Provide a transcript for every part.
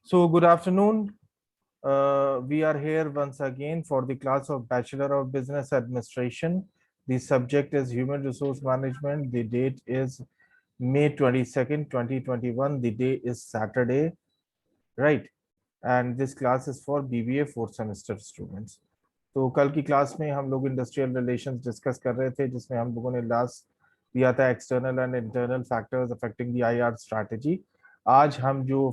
So, good afternoon. We are here once again for the class of Bachelor of Business Administration. The subject is Human Resource Management. The date is May 22nd, 2021. The day is Saturday, right? And this class is for BBA fourth semester students. तो कल की class में हम लोग industrial relations discuss कर रहे थे, जिसमें हम लोगों ने लास्ट दिया था external and internal factors affecting the IR strategy. आज हम जो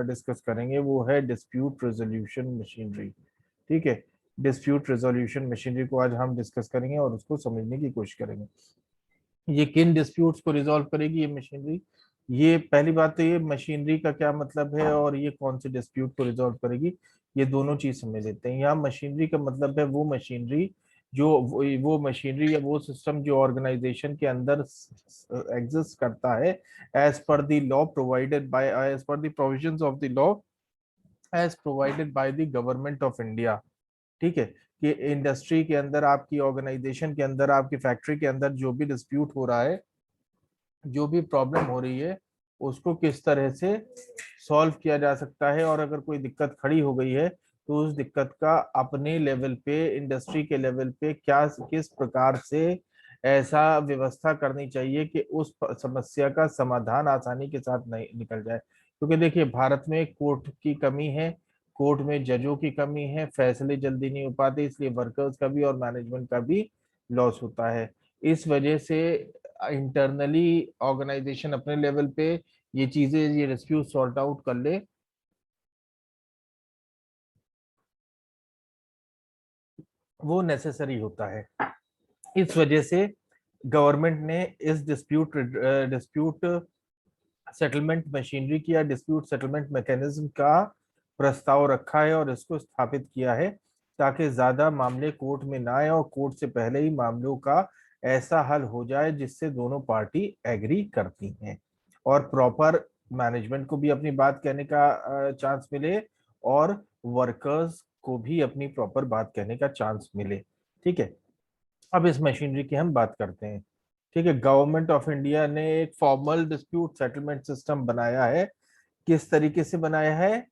डिस्कस करेंगे वो है डिस्प्यूट रेजोल्यूशन मशीनरी। ठीक है, डिस्प्यूट रेजोल्यूशन मशीनरी को आज हम डिस्कस करेंगे और उसको समझने की कोशिश करेंगे। ये किन डिस्प्यूट्स को रिजॉल्व करेगी ये मशीनरी? ये पहली बात तो ये मशीनरी का क्या मतलब है और ये कौन से डिस्प्यूट को रिजॉल्व करेगी, ये दोनों चीज समझ लेते हैं। यहाँ मशीनरी का मतलब है वो मशीनरी जो वो मशीनरी या वो सिस्टम जो ऑर्गेनाइजेशन के अंदर एग्जिस्ट करता है as per the law provided by as per the provisions of the law as provided by the government of India. ठीक है, कि इंडस्ट्री के अंदर, आपकी ऑर्गेनाइजेशन के अंदर, आपकी फैक्ट्री के अंदर जो भी डिस्प्यूट हो रहा है, जो भी प्रॉब्लम हो रही है, उसको किस तरह से सॉल्व किया जा सकता है। और अगर कोई दिक्कत खड़ी हो गई है तो उस दिक्कत का अपने लेवल पे, इंडस्ट्री के लेवल पे क्या किस प्रकार से ऐसा व्यवस्था करनी चाहिए कि उस समस्या का समाधान आसानी के साथ नहीं निकल जाए। क्योंकि देखिए, भारत में कोर्ट की कमी है, कोर्ट में जजों की कमी है, फैसले जल्दी नहीं हो पाते, इसलिए वर्कर्स का भी और मैनेजमेंट का भी लॉस होता है। इस वजह से इंटरनली ऑर्गेनाइजेशन अपने लेवल पे ये चीजें, ये डिस्प्यूट सॉर्ट आउट कर ले, वो नेसेसरी होता है। इस वजह से गवर्नमेंट ने इस डिस्प्यूट सेटलमेंट मशीनरी की या डिस्प्यूट सेटलमेंट मैकेनिज्म का प्रस्ताव रखा है और इसको स्थापित किया है, ताकि ज्यादा मामले कोर्ट में ना आए और कोर्ट से पहले ही मामलों का ऐसा हल हो जाए जिससे दोनों पार्टी एग्री करती हैं और प्रॉपर मैनेजमेंट को भी अपनी बात कहने का चांस मिले और वर्कर्स को भी अपनी प्रॉपर बात कहने का चांस मिले। ठीक है, अब इस मशीनरी की हम बात करते हैं। ठीक है, गवर्नमेंट ऑफ इंडिया ने एक फॉर्मल डिस्प्यूट सेटलमेंट सिस्टम बनाया है। किस तरीके से बनाया है?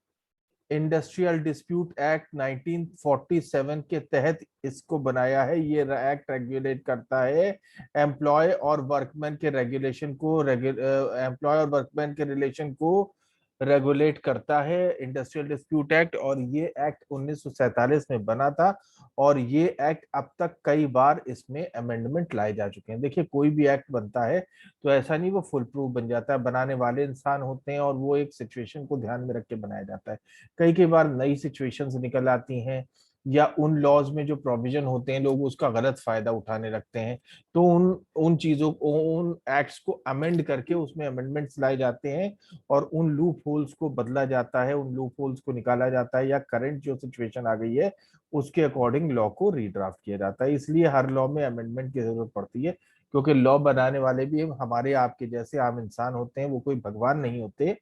इंडस्ट्रियल डिस्प्यूट एक्ट 1947 के तहत इसको बनाया है। ये एक्ट रेगुलेट करता है एम्प्लॉय और वर्कमैन के रेगुलेशन को, एम्प्लॉय और वर्कमैन के रिलेशन को रेगुलेट करता है इंडस्ट्रियल डिस्प्यूट एक्ट। और ये एक्ट 1947 में बना था और ये एक्ट अब तक कई बार इसमें अमेंडमेंट लाए जा चुके हैं। देखिए, कोई भी एक्ट बनता है तो ऐसा नहीं वो फुल प्रूफ बन जाता है, बनाने वाले इंसान होते हैं और वो एक सिचुएशन को ध्यान में रख के बनाया जाता है। कई कई बार नई सिचुएशंस निकल आती हैं या उन लॉज में जो प्रोविजन होते हैं लोग उसका गलत फायदा उठाने लगते हैं, तो उन उन चीजों को, उन एक्ट्स को अमेंड करके उसमें अमेंडमेंट्स लाए जाते हैं और उन लूप होल्स को बदला जाता है, उन लूप होल्स को निकाला जाता है, या करंट जो सिचुएशन आ गई है उसके अकॉर्डिंग लॉ को रीड्राफ्ट किया जाता है। इसलिए हर लॉ में अमेंडमेंट की जरूरत पड़ती है, क्योंकि लॉ बनाने वाले भी हमारे आपके जैसे आम इंसान होते हैं, वो कोई भगवान नहीं होते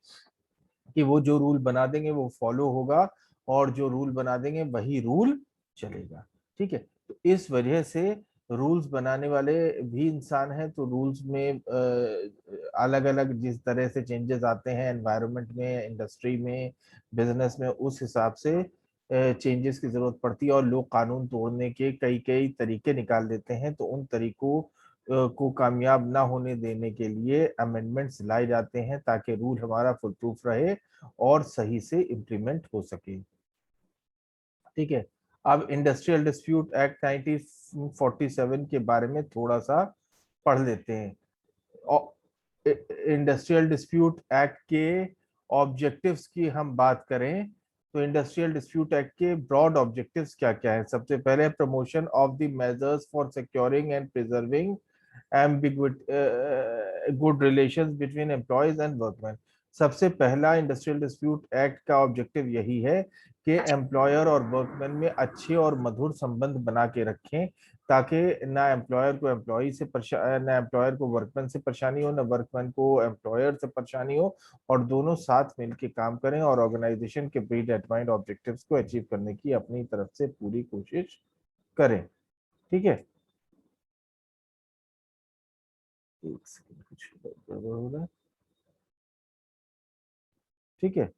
कि वो जो रूल बना देंगे वो फॉलो होगा और जो रूल बना देंगे वही रूल चलेगा। ठीक है, तो इस वजह से रूल्स बनाने वाले भी इंसान हैं, तो रूल्स में अलग अलग जिस तरह से चेंजेस आते हैं एनवायरनमेंट में, इंडस्ट्री में, बिजनेस में, उस हिसाब से चेंजेस की जरूरत पड़ती है और लोग कानून तोड़ने के कई कई तरीके निकाल देते हैं। तो उन तरीकों को कामयाब ना होने देने के लिए अमेंडमेंट्स लाए जाते हैं ताकि रूल हमारा फुल प्रूफ रहे और सही से इम्प्लीमेंट हो सके। ठीक है, अब इंडस्ट्रियल डिस्प्यूट एक्ट 1947 के बारे में थोड़ा सा पढ़ लेते हैं। इंडस्ट्रियल डिस्प्यूट एक्ट के ऑब्जेक्टिव्स की हम बात करें तो इंडस्ट्रियल डिस्प्यूट एक्ट के ब्रॉड ऑब्जेक्टिव्स क्या क्या है? सबसे पहले, promotion of the measures for securing and preserving good relations between employees and workman. सबसे पहला इंडस्ट्रियल डिस्प्यूट एक्ट का ऑब्जेक्टिव यही है कि एम्प्लॉयर और वर्कमैन में अच्छे और मधुर संबंध बना के रखें, ताकि ना एम्प्लॉयर को एम्प्लॉय से परेशानी, ना एम्प्लॉयर को वर्कमैन से परेशानी हो, ना वर्कमैन को एम्प्लॉयर से परेशानी हो, और दोनों साथ मिलकर काम करें और ऑर्गेनाइजेशन के प्री डिटरमाइंड ऑब्जेक्टिव्स को अचीव करने की अपनी तरफ से पूरी कोशिश करें। ठीक है, एक सेकंड, कुछ गड़बड़ हो रहा है। ठीक है,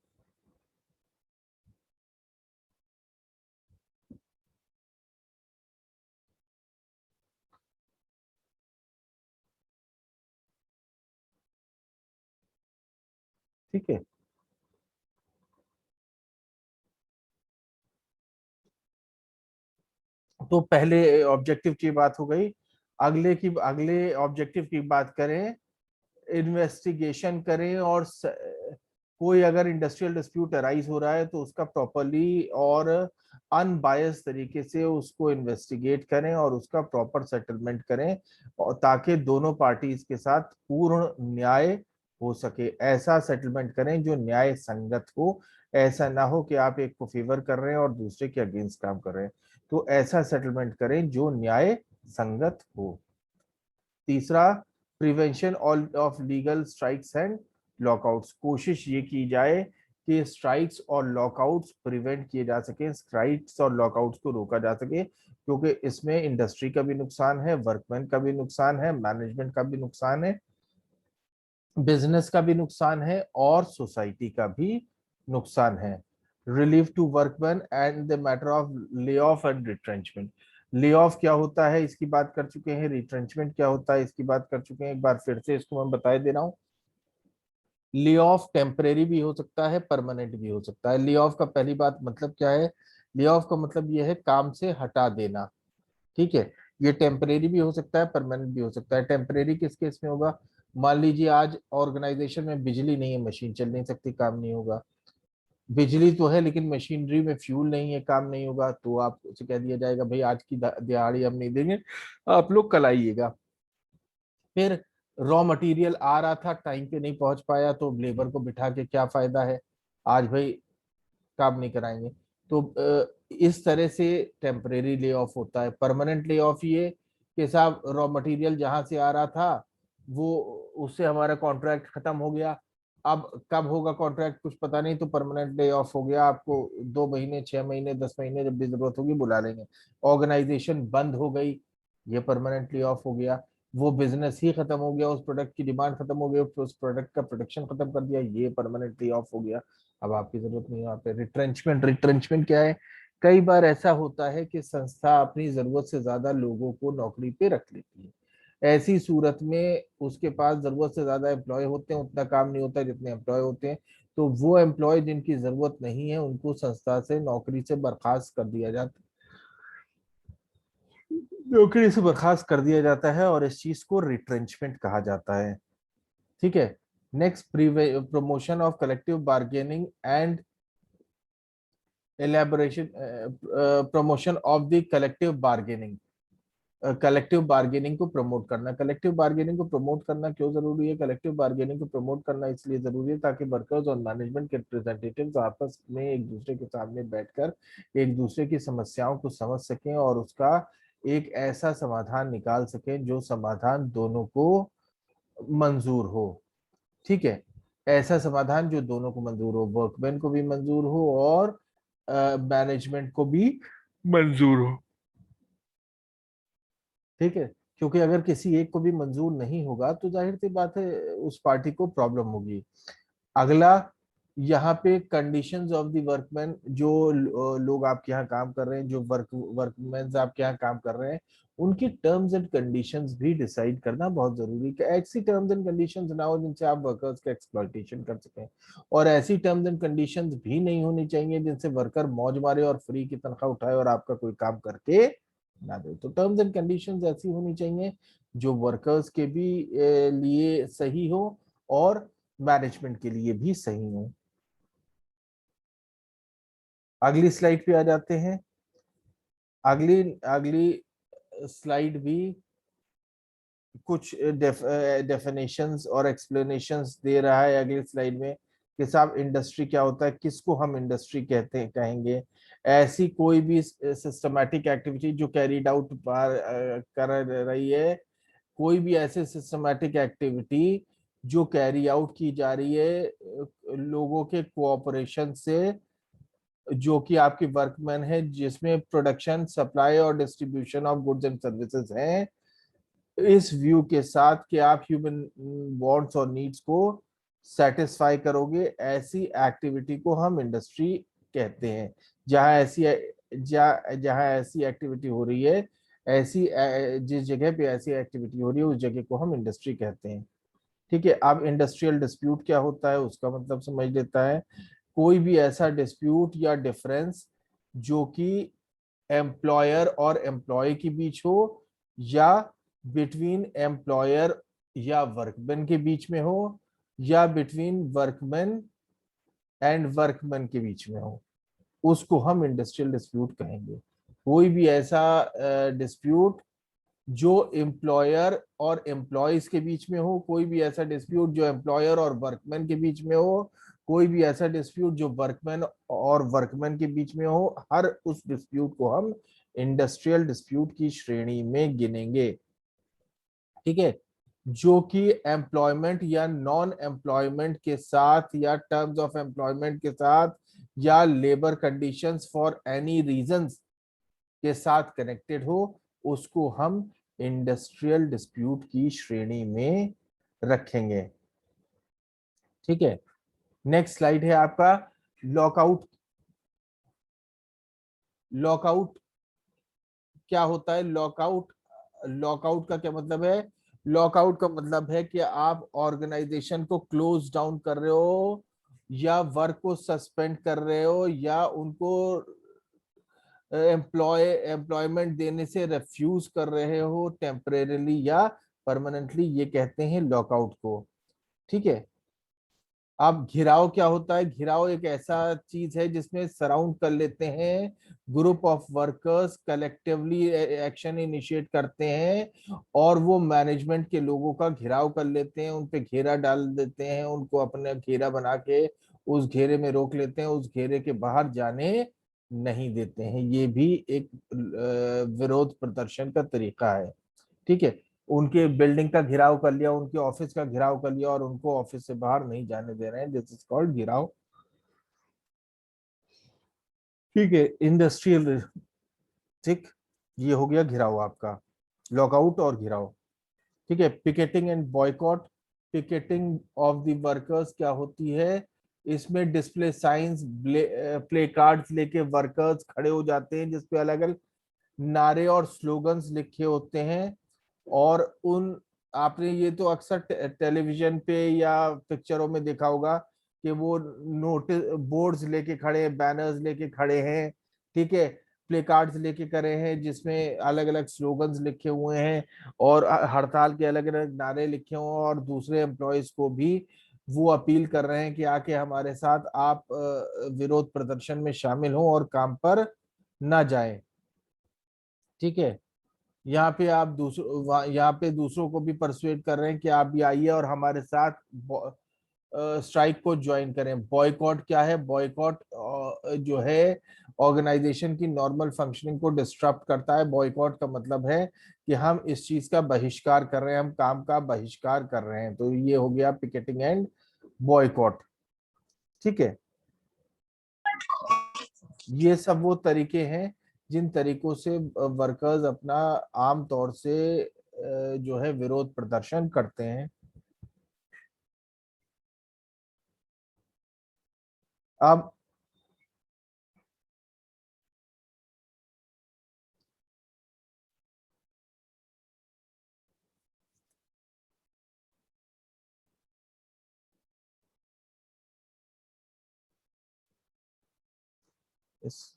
ठीक है। तो पहले ऑब्जेक्टिव की बात हो गई। अगले ऑब्जेक्टिव की बात करें, इन्वेस्टिगेशन करें और कोई अगर इंडस्ट्रियल डिस्प्यूट अराइज हो रहा है तो उसका प्रॉपरली और अनबायस तरीके से उसको इन्वेस्टिगेट करें और उसका प्रॉपर सेटलमेंट करें, और ताकि दोनों पार्टीज के साथ पूर्ण न्याय हो सके। ऐसा सेटलमेंट करें जो न्याय संगत हो। ऐसा ना हो कि आप एक को फेवर कर रहे हैं और दूसरे के अगेंस्ट काम कर रहे हैं। तो ऐसा सेटलमेंट करें जो न्याय संगत हो। तीसरा, prevention of legal strikes and lockouts. कोशिश ये की जाए कि स्ट्राइक्स और लॉकआउट्स प्रिवेंट किए जा सके, स्ट्राइक्स और लॉकआउट्स को रोका जा सके, क्योंकि इसमें इंडस्ट्री का भी नुकसान है, वर्कमैन का भी नुकसान है, मैनेजमेंट का भी नुकसान है, बिजनेस का भी नुकसान है और सोसाइटी का भी नुकसान है। Relief to workman and the matter of lay off and retrenchment. Lay off क्या होता है इसकी बात कर चुके हैं, रिट्रेंचमेंट क्या होता है इसकी बात कर चुके हैं। एक बार फिर से इसको मैं बता दे रहा हूँ। ले ऑफ टेम्परेरी भी हो सकता है, परमानेंट भी हो सकता है। ले ऑफ का पहली बात मतलब क्या है? ले ऑफ का मतलब यह है काम से हटा देना। ठीक है। ये टेम्परेरी भी हो सकता है, परमानेंट भी हो सकता है। टेम्परेरी किस केस में होगा? मान लीजिए आज ऑर्गेनाइजेशन में बिजली नहीं है, मशीन चल नहीं सकती, काम नहीं होगा। बिजली तो है लेकिन मशीनरी में फ्यूल नहीं है, काम नहीं होगा, तो आपसे कह दिया जाएगा भाई आज की दिहाड़ी हम नहीं देंगे, आप लोग कल आइएगा। फिर रॉ मटेरियल आ रहा था, टाइम पे नहीं पहुंच पाया, तो लेबर को बिठा के क्या फायदा है, आज भाई काम नहीं कराएंगे। तो इस तरह से टेम्परेरी ले ऑफ होता है। परमानेंट ले ऑफ ये कि साहब रॉ मटेरियल जहां से आ रहा था वो, उससे हमारा कॉन्ट्रैक्ट खत्म हो गया, अब कब होगा कॉन्ट्रैक्ट कुछ पता नहीं, तो परमानेंट ले ऑफ हो गया। आपको 2 महीने, 6 महीने, 10 महीने जब भी जरूरत होगी बुला लेंगे। ऑर्गेनाइजेशन बंद हो गई, ये परमानेंटली ऑफ हो गया। वो बिजनेस ही खत्म हो गया, उस प्रोडक्ट की डिमांड खत्म हो गई, उस प्रोडक्ट का प्रोडक्शन खत्म कर दिया, ये परमानेंटली ऑफ हो गया। अब आपकी जरूरत नहीं है वहां पे। रिट्रेंचमेंट, रिट्रेंचमेंट क्या है? कई बार ऐसा होता है कि संस्था अपनी जरूरत से ज्यादा लोगों को नौकरी पे रख लेती है। ऐसी सूरत में उसके पास जरूरत से ज्यादा एम्प्लॉय होते हैं, उतना काम नहीं होता जितने एम्प्लॉय होते हैं। तो वो एम्प्लॉय जिनकी जरूरत नहीं है उनको संस्था से नौकरी से बर्खास्त कर दिया जाता है, नौकरी से बर्खास्त कर दिया जाता है, और इस चीज को रिट्रेंचमेंट कहा जाता है। ठीक है। Next, promotion of collective bargaining and elaboration, promotion of the collective bargaining. Collective bargaining को प्रमोट करना। कलेक्टिव बार्गेनिंग को प्रमोट करना क्यों जरूरी है? कलेक्टिव बार्गेनिंग को प्रमोट करना इसलिए जरूरी है ताकि वर्कर्स और मैनेजमेंट के रिप्रेजेंटेटिव्स आपस में एक दूसरे के सामने बैठकर एक दूसरे की समस्याओं को समझ सकें और उसका एक ऐसा समाधान निकाल सकें जो समाधान दोनों को मंजूर हो। ठीक है। ऐसा समाधान जो दोनों को मंजूर हो, वर्कमैन को भी मंजूर हो और मैनेजमेंट को भी मंजूर हो। ठीक है। क्योंकि अगर किसी एक को भी मंजूर नहीं होगा तो जाहिर सी बात है उस पार्टी को प्रॉब्लम होगी। अगला, यहाँ पे कंडीशंस ऑफ द वर्कमैन, जो लोग आपके यहाँ काम कर रहे हैं, जो वर्कमैन आपके यहाँ काम कर रहे हैं, उनकी टर्म्स एंड कंडीशंस भी डिसाइड करना बहुत जरूरी है कि ऐसी टर्म्स एंड कंडीशंस ना हो जिनसे आप वर्कर्स का एक्सप्लॉइटेशन कर सकें, और ऐसी टर्म्स एंड कंडीशंस भी नहीं होनी चाहिए जिनसे वर्कर मौज मारे और फ्री की तनख्वाह उठाए और आपका कोई काम करके ना दे। तो टर्म्स एंड कंडीशंस ऐसी होनी चाहिए जो वर्कर्स के भी लिए सही हो और मैनेजमेंट के लिए भी सही हो। अगली स्लाइड पे आ जाते हैं। अगली अगली स्लाइड भी कुछ डेफिनेशंस और एक्सप्लेनेशंस दे रहा है अगली स्लाइड में कि साहब इंडस्ट्री क्या होता है, किसको हम इंडस्ट्री कहते हैं, कहेंगे ऐसी कोई भी सिस्टमैटिक एक्टिविटी जो कैरीड आउट कर रही है, कोई भी ऐसे सिस्टमैटिक एक्टिविटी जो कैरी आउट की जा रही है लोगों के कोऑपरेशन से, जो कि आपकी वर्कमैन है, जिसमें प्रोडक्शन, सप्लाई और distribution of goods and services हैं, इस व्यू के साथ कि आप ह्यूमन वांट्स और नीड्स को सेटिस्फाई करोगे, ऐसी एक्टिविटी को हम इंडस्ट्री कहते हैं। जहां ऐसी जहां ऐसी एक्टिविटी हो रही है, ऐसी जिस जगह पे ऐसी एक्टिविटी हो रही है उस जगह को हम इंडस्ट्री कहते हैं। ठीक है, अब इंडस्ट्रियल डिस्प्यूट क्या होता है उसका मतलब समझ लेता है। कोई भी ऐसा डिस्प्यूट या डिफरेंस जो कि एम्प्लॉयर और एम्प्लॉय के बीच हो, या बिटवीन एम्प्लॉयर या वर्कमैन के बीच में हो, या बिटवीन वर्कमैन एंड वर्कमैन के बीच में हो, उसको हम इंडस्ट्रियल डिस्प्यूट कहेंगे। कोई भी ऐसा डिस्प्यूट जो एम्प्लॉयर और एम्प्लॉयज के बीच में हो, कोई भी ऐसा डिस्प्यूट जो एम्प्लॉयर और वर्कमैन के बीच में हो, कोई भी ऐसा डिस्प्यूट जो वर्कमैन और वर्कमैन के बीच में हो, हर उस डिस्प्यूट को हम इंडस्ट्रियल डिस्प्यूट की श्रेणी में गिनेंगे। ठीक है, जो कि एम्प्लॉयमेंट या नॉन एम्प्लॉयमेंट के साथ, या टर्म्स ऑफ एम्प्लॉयमेंट के साथ, या labour conditions for any reasons के साथ कनेक्टेड हो, उसको हम इंडस्ट्रियल डिस्प्यूट की श्रेणी में रखेंगे। ठीक है, नेक्स्ट स्लाइड है आपका लॉकआउट। लॉकआउट क्या होता है? लॉकआउट, लॉकआउट का क्या मतलब है? लॉकआउट का मतलब है कि आप ऑर्गेनाइजेशन को क्लोज डाउन कर रहे हो, या वर्क को सस्पेंड कर रहे हो, या उनको एम्प्लॉयमेंट देने से रेफ्यूज कर रहे हो टेम्परेरीली या परमानेंटली, ये कहते हैं लॉकआउट को। ठीक है, अब घिराव क्या होता है? घिराव एक ऐसा चीज है जिसमें सराउंड कर लेते हैं, group of workers collectively action initiate करते हैं, और वो मैनेजमेंट के लोगों का घिराव कर लेते हैं, उन पे घेरा डाल देते हैं, उनको अपने घेरा बना के उस घेरे में रोक लेते हैं, उस घेरे के बाहर जाने नहीं देते हैं। ये भी एक विरोध प्रदर्शन का तरीका है। ठीक है, उनके बिल्डिंग का घिराव कर लिया, उनके ऑफिस का घिराव कर लिया, और उनको ऑफिस से बाहर नहीं जाने दे रहे हैं, दिस इज कॉल्ड घिराव। ठीक है, इंडस्ट्रियल, ठीक, ये हो गया घिराव आपका, लॉकआउट और घिराव। ठीक है, picketing and boycott. Picketing of the workers क्या होती है? इसमें डिस्प्ले साइंस, प्ले कार्ड्स लेके वर्कर्स खड़े हो जाते हैं जिसपे अलग अलग नारे और स्लोगन्स लिखे होते हैं, और उन, आपने ये तो अक्सर टेलीविजन पे या पिक्चरों में देखा होगा कि वो नोटिस बोर्ड्स लेके खड़े हैं, बैनर्स लेके खड़े हैं, ठीक है, प्ले कार्ड्स लेके करे हैं जिसमें अलग अलग स्लोगन्स लिखे हुए हैं, और हड़ताल के अलग अलग नारे लिखे हुए हैं, और दूसरे एम्प्लॉयज को भी वो अपील कर रहे हैं कि आके हमारे साथ आप विरोध प्रदर्शन में शामिल हों और काम पर ना जाएं। ठीक है, यहाँ पे आप दूसरों, यहाँ पे दूसरों को भी परसुएट कर रहे हैं कि आप भी आइए और हमारे साथ स्ट्राइक को ज्वाइन करें। बॉयकॉट क्या है? बॉयकॉट जो है ऑर्गेनाइजेशन की नॉर्मल फंक्शनिंग को डिस्टर्ब करता है। बॉयकॉट का मतलब है कि हम इस चीज का बहिष्कार कर रहे हैं, हम काम का बहिष्कार कर रहे हैं। तो ये हो गया पिकेटिंग एंड बॉयकॉट। ठीक है, ये सब वो तरीके हैं जिन तरीकों से वर्कर्स अपना आम तौर से जो है विरोध प्रदर्शन करते हैं। अब इस,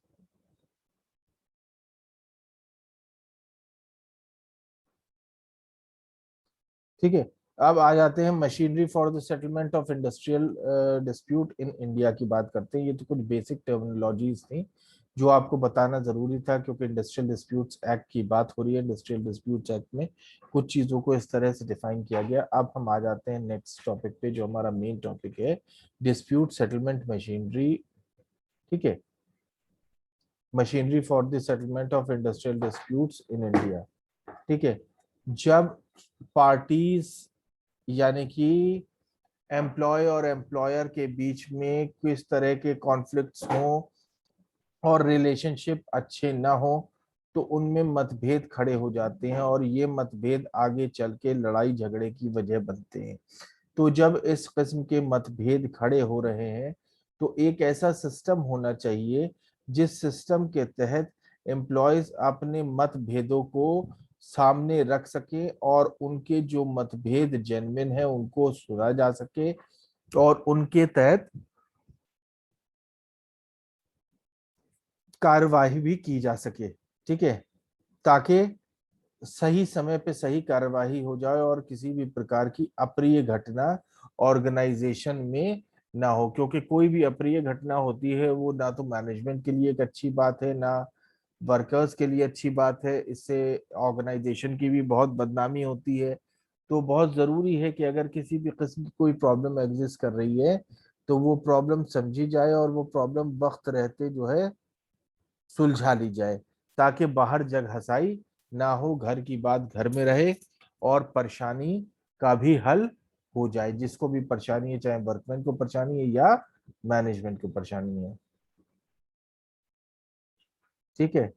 ठीक है, अब आ जाते हैं machinery for the settlement of industrial dispute in India की बात करते हैं। ये तो कुछ बेसिक टर्मिनोलॉजीज थी जो आपको बताना जरूरी था, क्योंकि इंडस्ट्रियल डिस्प्यूट्स एक्ट की बात हो रही है। इंडस्ट्रियल डिस्प्यूट्स एक्ट में कुछ चीजों को इस तरह से डिफाइन किया गया। अब हम आ जाते हैं नेक्स्ट टॉपिक पे, जो हमारा मेन टॉपिक है, डिस्प्यूट सेटलमेंट मशीनरी। ठीक है, machinery for the settlement of industrial disputes in India. ठीक है, जब पार्टीज, यानी कि एम्प्लॉय और एम्प्लॉयर के बीच में किस तरह के कॉन्फ्लिक्ट्स हों और रिलेशनशिप अच्छे ना हो, तो उनमें मतभेद खड़े हो जाते हैं, और ये मतभेद आगे चल के लड़ाई झगड़े की वजह बनते हैं। तो जब इस किस्म के मतभेद खड़े हो रहे हैं, तो एक ऐसा सिस्टम होना चाहिए जिस सिस्टम के तहत एम्प्लॉयज अपने मतभेदों को सामने रख सके और उनके जो मतभेद जेन्युइन है उनको सुना जा सके और उनके तहत कार्यवाही भी की जा सके। ठीक है, ताकि सही समय पे सही कार्यवाही हो जाए और किसी भी प्रकार की अप्रिय घटना ऑर्गेनाइजेशन में ना हो, क्योंकि कोई भी अप्रिय घटना होती है वो ना तो मैनेजमेंट के लिए एक अच्छी बात है ना वर्कर्स के लिए अच्छी बात है, इससे ऑर्गेनाइजेशन की भी बहुत बदनामी होती है। तो बहुत जरूरी है कि अगर किसी भी किस्म की कोई प्रॉब्लम एग्जिस्ट कर रही है तो वो प्रॉब्लम समझी जाए और वो प्रॉब्लम वक्त रहते जो है सुलझा ली जाए, ताकि बाहर जग हंसाई ना हो, घर की बात घर में रहे और परेशानी का भी हल हो जाए। जिसको भी परेशानी है, चाहे वर्कमैन को परेशानी है या मैनेजमेंट को परेशानी है। ठीक है।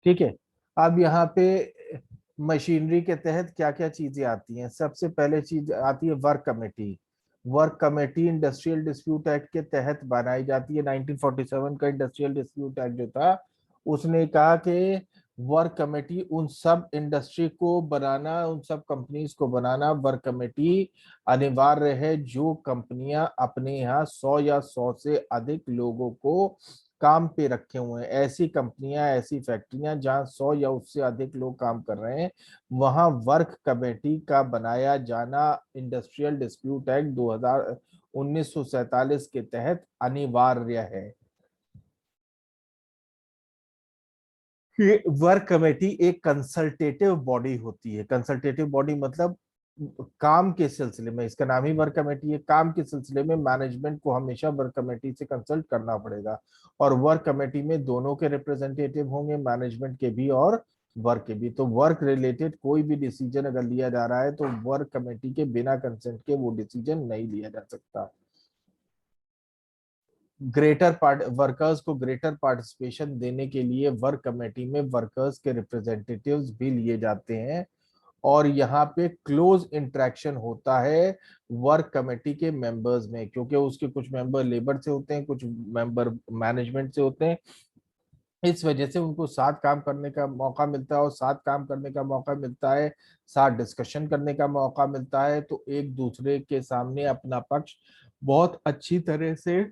ठीक है, अब यहाँ पे मशीनरी के तहत क्या क्या चीजें आती हैं। सबसे पहले चीज आती है work committee. Work committee industrial dispute act के तहत बनाई जाती है। 1947 का इंडस्ट्रियल डिस्प्यूट एक्ट जो था उसने कहा कि वर्क कमेटी उन सब इंडस्ट्री को बनाना, उन सब कंपनीज को बनाना वर्क कमेटी अनिवार्य है जो कंपनियां अपने यहाँ 100 या 100 से अधिक लोगों को काम पे रखे हुए हैं। ऐसी कंपनियां, ऐसी फैक्ट्रियां जहां 100 या उससे अधिक लोग काम कर रहे हैं, वहां वर्क कमेटी का बनाया जाना इंडस्ट्रियल डिस्प्यूट एक्ट 2000 1947 के तहत अनिवार्य है। ये वर्क कमेटी एक कंसल्टेटिव बॉडी होती है। कंसल्टेटिव बॉडी मतलब काम के सिलसिले में, इसका नाम ही वर्क कमेटी है, काम के सिलसिले में मैनेजमेंट को हमेशा वर्क कमेटी से कंसल्ट करना पड़ेगा। और वर्क कमेटी में दोनों के रिप्रेजेंटेटिव होंगे, मैनेजमेंट के भी और वर्क के भी। तो वर्क रिलेटेड कोई भी डिसीजन अगर लिया जा रहा है तो वर्क कमेटी के बिना कंसेंट के वो डिसीजन नहीं लिया जा सकता। ग्रेटर पार्ट वर्कर्स को ग्रेटर पार्टिसिपेशन देने के लिए वर्क कमेटी में वर्कर्स के रिप्रेजेंटेटिव्स भी लिए जाते हैं। और यहाँ पे क्लोज इंटरेक्शन होता है वर्क कमेटी के मेंबर्स में, क्योंकि उसके कुछ मेंबर लेबर से होते हैं, कुछ मेंबर मैनेजमेंट से होते हैं। इस वजह से उनको साथ काम करने का मौका मिलता है, और साथ काम करने का मौका मिलता है, साथ डिस्कशन करने का मौका मिलता है, तो एक दूसरे के सामने अपना पक्ष बहुत अच्छी तरह से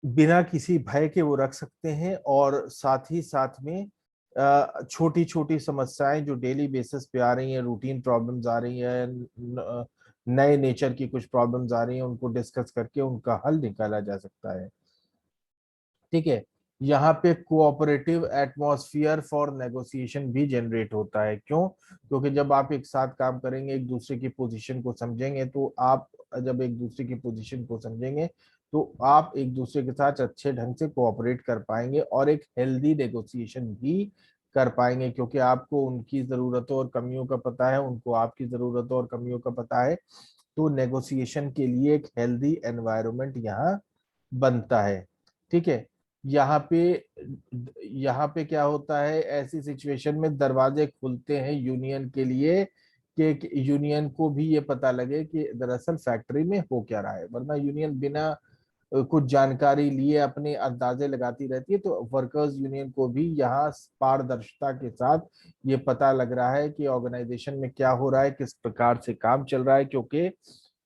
बिना किसी भय के वो रख सकते हैं। और साथ ही साथ में छोटी छोटी समस्याएं जो डेली बेसिस पे आ रही हैं, रूटीन प्रॉब्लम्स आ रही है, नए नेचर की कुछ प्रॉब्लम्स आ रही हैं, उनको डिस्कस करके उनका हल निकाला जा सकता है। ठीक है, यहाँ पे कोऑपरेटिव एटमॉस्फेयर फॉर नेगोशिएशन भी जनरेट होता है। क्यों? क्योंकि जब आप एक साथ काम करेंगे, एक दूसरे की पोजीशन को समझेंगे, तो आप जब एक दूसरे की पोजीशन को समझेंगे तो आप एक दूसरे के साथ अच्छे ढंग से कोऑपरेट कर पाएंगे और एक हेल्दी नेगोशिएशन भी कर पाएंगे, क्योंकि आपको उनकी जरूरतों और कमियों का पता है, उनको आपकी जरूरतों और कमियों का पता है। तो नेगोशिएशन के लिए एक हेल्दी एनवायरनमेंट यहाँ बनता है। ठीक है, यहाँ पे यहाँ पे क्या होता है, ऐसी सिचुएशन में दरवाजे खुलते हैं यूनियन के लिए कि यूनियन को भी ये पता लगे कि दरअसल फैक्ट्री में हो क्या रहा है। वरना यूनियन बिना कुछ जानकारी लिए अपने अंदाजे लगाती रहती है। तो वर्कर्स यूनियन को भी यहाँ पारदर्शिता के साथ ये पता लग रहा है कि ऑर्गेनाइजेशन में क्या हो रहा है, किस प्रकार से काम चल रहा है, क्योंकि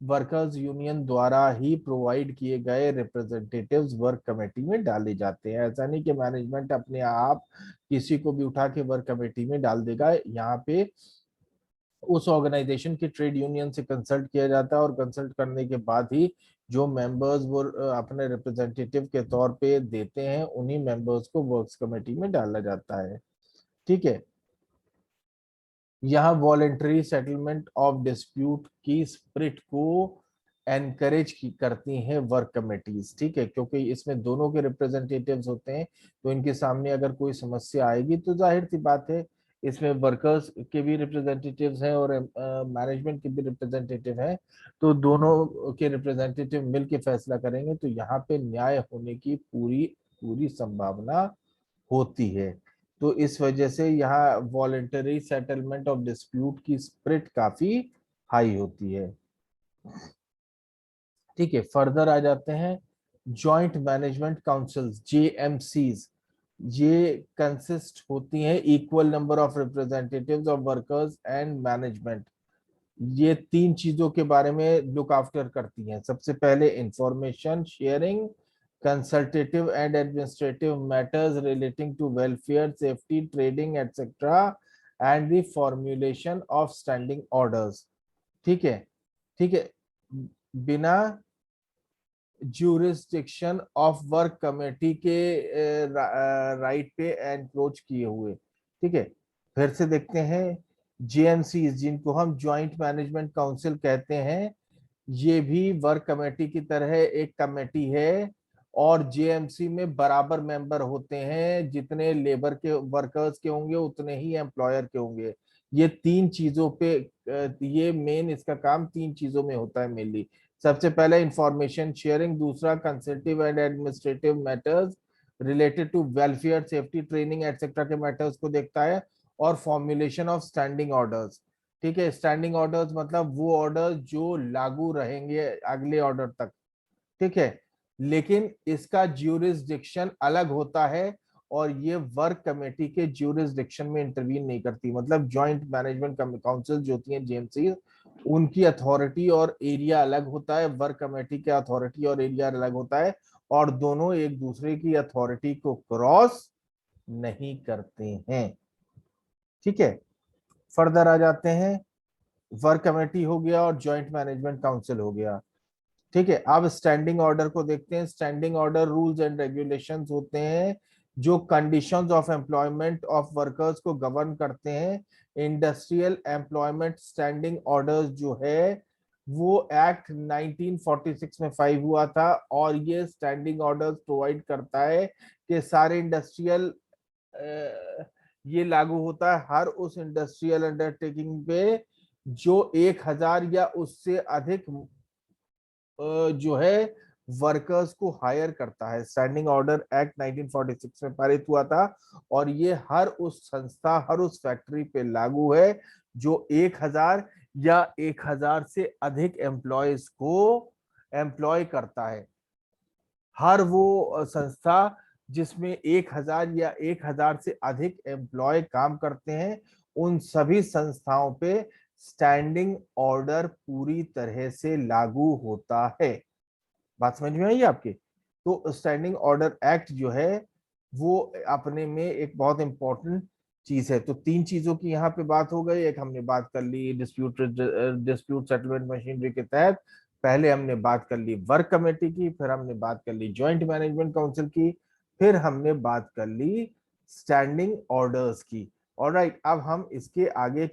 वर्कर्स यूनियन द्वारा ही प्रोवाइड किए गए रिप्रेजेंटेटिव्स वर्क कमेटी में डाले जाते हैं। ऐसा नहीं कि मैनेजमेंट अपने आप किसी को भी उठा के वर्क कमेटी में डाल देगा। यहाँ पे उस ऑर्गेनाइजेशन की ट्रेड यूनियन से कंसल्ट किया जाता है, और कंसल्ट करने के बाद ही जो मेंबर्स वो अपने रिप्रेजेंटेटिव के तौर पे देते हैं, उन्हीं मेंबर्स को वर्क्स कमेटी में डाला जाता है। ठीक है, यहाँ वॉलेंटरी सेटलमेंट ऑफ डिस्प्यूट की स्पिरिट को एनकरेज की करती हैं वर्क कमेटीज। ठीक है, क्योंकि इसमें दोनों के रिप्रेजेंटेटिव्स होते हैं, तो इनके सामने अगर कोई समस्या आएगी तो जाहिर सी बात है इसमें वर्कर्स के भी रिप्रेजेंटेटिव्स हैं और मैनेजमेंट के भी रिप्रेजेंटेटिव हैं। तो दोनों के रिप्रेजेंटेटिव मिलकर फैसला करेंगे, तो यहाँ पे न्याय होने की पूरी पूरी संभावना होती है। तो इस वजह से यहाँ वॉलेंटरी सेटलमेंट ऑफ डिस्प्यूट की स्प्रिट काफी हाई होती है। ठीक है, फर्दर आ जाते हैं। जॉइंट मैनेजमेंट काउंसिल्स, जेएमसीज, ये कंसिस्ट होती हैं equal number of representatives of workers and management. ये तीन चीजों के बारे में लुक आफ्टर करती हैं। सबसे पहले information sharing, consultative and administrative matters relating to welfare, safety, trading etcetera, and the formulation of standing orders. ठीक है, ठीक है, बिना ज्यूरिस्डिक्शन ऑफ वर्क कमेटी के राइट पे एनक्रोच किए हुए। ठीक है, फिर से देखते हैं। जेएमसी, जिनको हम ज्वाइंट मैनेजमेंट काउंसिल कहते हैं, ये भी वर्क कमेटी की तरह एक कमेटी है, और जेएमसी में बराबर मेंबर होते हैं, जितने लेबर के वर्कर्स के होंगे उतने ही एम्प्लॉयर के होंगे। ये तीन चीजों पे ये मेन इसका काम तीन चीजों में होता है मेनली। सबसे पहले इंफॉर्मेशन शेयरिंग, दूसरा consultative and administrative matters related to welfare, safety, training etcetera के मैटर्स को देखता है, और फॉर्मुलेशन ऑफ स्टैंडिंग ऑर्डर्स। ठीक है, स्टैंडिंग ऑर्डर्स मतलब वो ऑर्डर जो लागू रहेंगे अगले ऑर्डर तक। ठीक है, लेकिन इसका ज्यूरिसडिक्शन अलग होता है, और ये वर्क कमेटी के ज्यूरिसडिक्शन में इंटरवीन नहीं करती। मतलब जॉइंट मैनेजमेंट काउंसिल जो होती हैं जेएमसी, उनकी अथॉरिटी और एरिया अलग होता है, वर्क कमेटी का अथॉरिटी और एरिया अलग होता है, और दोनों एक दूसरे की अथॉरिटी को क्रॉस नहीं करते हैं। ठीक है, फर्दर आ जाते हैं। वर्क कमेटी हो गया और जॉइंट मैनेजमेंट काउंसिल हो गया। ठीक है, अब स्टैंडिंग ऑर्डर को देखते हैं। Standing order rules and regulations होते हैं जो conditions of employment of workers को गवर्न करते हैं। इंडस्ट्रियल एम्प्लॉयमेंट स्टैंडिंग ऑर्डर्स जो है वो एक्ट 1946 में फाइव हुआ था, और ये स्टैंडिंग ऑर्डर्स प्रोवाइड करता है कि सारे इंडस्ट्रियल, ये लागू होता है हर उस इंडस्ट्रियल अंडरटेकिंग पे जो 1000 या उससे अधिक जो है वर्कर्स को हायर करता है। स्टैंडिंग ऑर्डर एक्ट 1946 में पारित हुआ था, और ये हर उस संस्था, हर उस फैक्ट्री पे लागू है जो 1000 या 1000 से अधिक एम्प्लॉयज को एम्प्लॉय करता है। हर वो संस्था जिसमें 1000 या 1000 से अधिक एम्प्लॉय काम करते हैं, उन सभी संस्थाओं पे स्टैंडिंग ऑर्डर पूरी तरह से लागू होता है। बात समझ में आई आपके? तो स्टैंडिंग ऑर्डर एक्ट जो है वो अपने में एक बहुत इंपॉर्टेंट चीज है। तो तीन चीजों की यहाँ पे बात हो गई। एक हमने बात कर ली डिस्प्यूट सेटलमेंट मशीनरी के तहत, पहले हमने बात कर ली वर्क कमेटी की, फिर हमने बात कर ली जॉइंट मैनेजमेंट काउंसिल की, फिर हमने बात कर ली स्टैंडिंग ऑर्डर्स की। ऑलराइट, अब हम इसके आगे